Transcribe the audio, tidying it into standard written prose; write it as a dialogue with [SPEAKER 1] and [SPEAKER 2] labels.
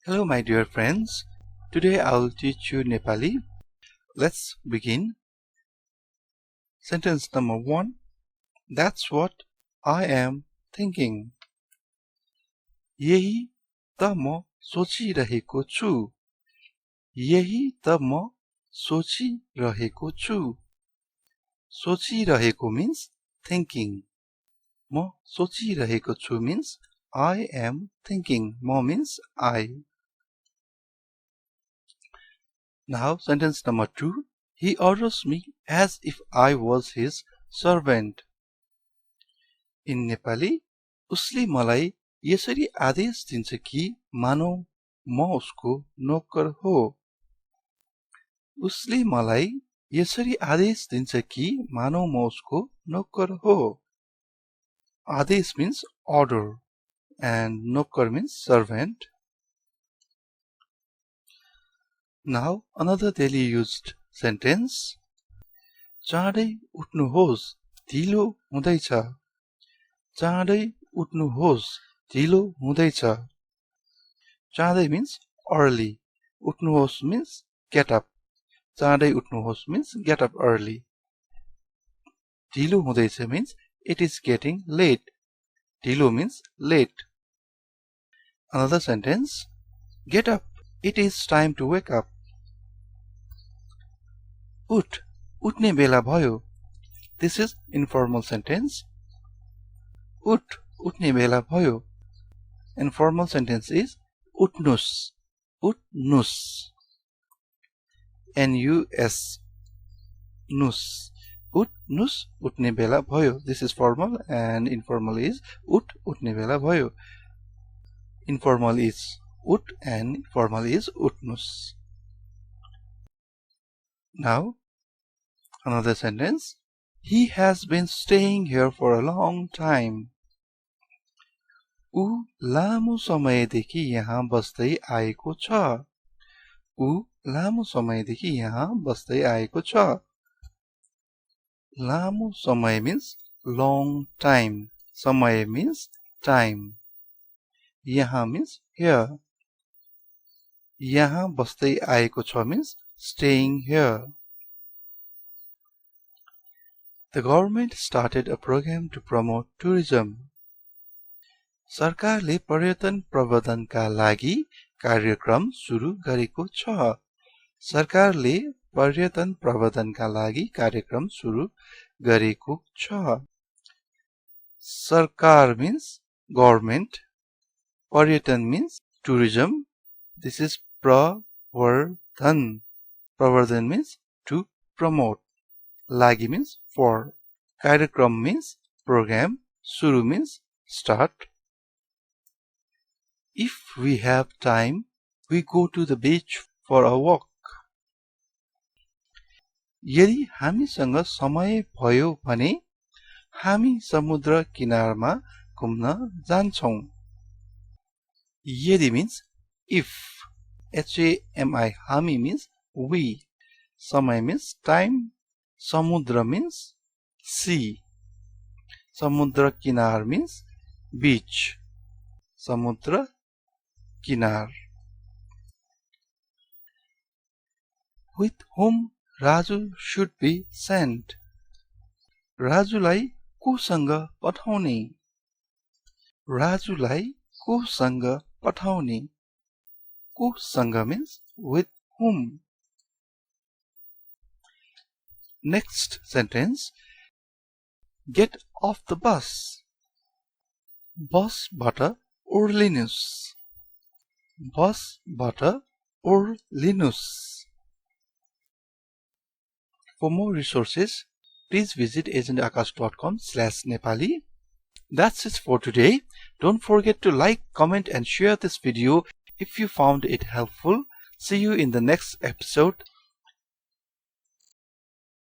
[SPEAKER 1] Hello my dear friends, today I will teach you Nepali. Let's begin. Sentence number 1. That's what I am thinking. यही त म सोचिरहेको छु. यही त म सोचिरहेको छु. सोचिरहेको means thinking. म सोचिरहेको छु means I am thinking. म means I. Now sentence number 2. He orders me as if I was his servant. In Nepali, उसले मलाई यसरी आदेश दिन्छ कि मानौ म उसको नोकर हो. उसले मलाई यसरी आदेश दिन्छ कि मानौ म उसको नोकर हो. आदेश means order and nokar means servant. Now another daily used sentence. चाँडै उठ्नुहोस्, ढिलो हुँदैछ. चाँडै उठ्नुहोस्, ढिलो हुँदैछ. चाँडै means early. उठ्नुहोस् means get up. चाँडै उठ्नुहोस् means get up early. ढिलो हुँदैछ means it is getting late. ढिलो means late. Another sentence. Get up. It is time to wake up. उठ, उठ्ने बेला भयो. This is informal sentence. उठ, उठ्ने बेला भयो. Informal sentence is उठ्नुस्. उठ्नुस्. N-U-S. Nus. उठ्नुस्, उठ्ने बेला भयो. This is formal and informal is उठ, उठ्ने बेला भयो. Informal is उठ and formal is उठ्नुस्. Now another sentence. He has been staying here for a long time. ऊ लामो समयदेखि यहाँ बस्दै आएको छ. ऊ लामो समयदेखि यहाँ बस्दै आएको छ. लामो समय means long time. समय means time. यहाँ means here. यहाँ बस्दै आएको छ means staying here. The government started a program to promote tourism. सरकारले पर्यटन प्रवर्धनका लागि कार्यक्रम सुरु गरेको छ. सरकारले पर्यटन प्रवर्धनका लागि कार्यक्रम सुरु गरेको छ. सरकार means government. पर्यटन means tourism. This is प्रवर्धन. प्रवर्धन means to promote. लागि means for. कार्यक्रम means program. Suru means start. If we have time, we go to the beach for a walk. यदि हामीसँग समय भयो भने हामी समुद्र किनारमा घुम्न जान्छौं. यदि means if. H-A-M-I. हामी means we. समय means time. Samudra means sea. Samudra kinar means beach. Samudra kinar. With whom Raju should be sent. राजुलाई कोसँग पठाउने. राजुलाई कोसँग पठाउने. कोसँग means with whom. Next sentence. Get off the bus. बसबाट ओर्लिनुस्. बसबाट ओर्लिनुस्. For more resources, please visit agentakash.com/Nepali. That's it for today. Don't forget to like, comment and share this video if you found it helpful. See you in the next episode.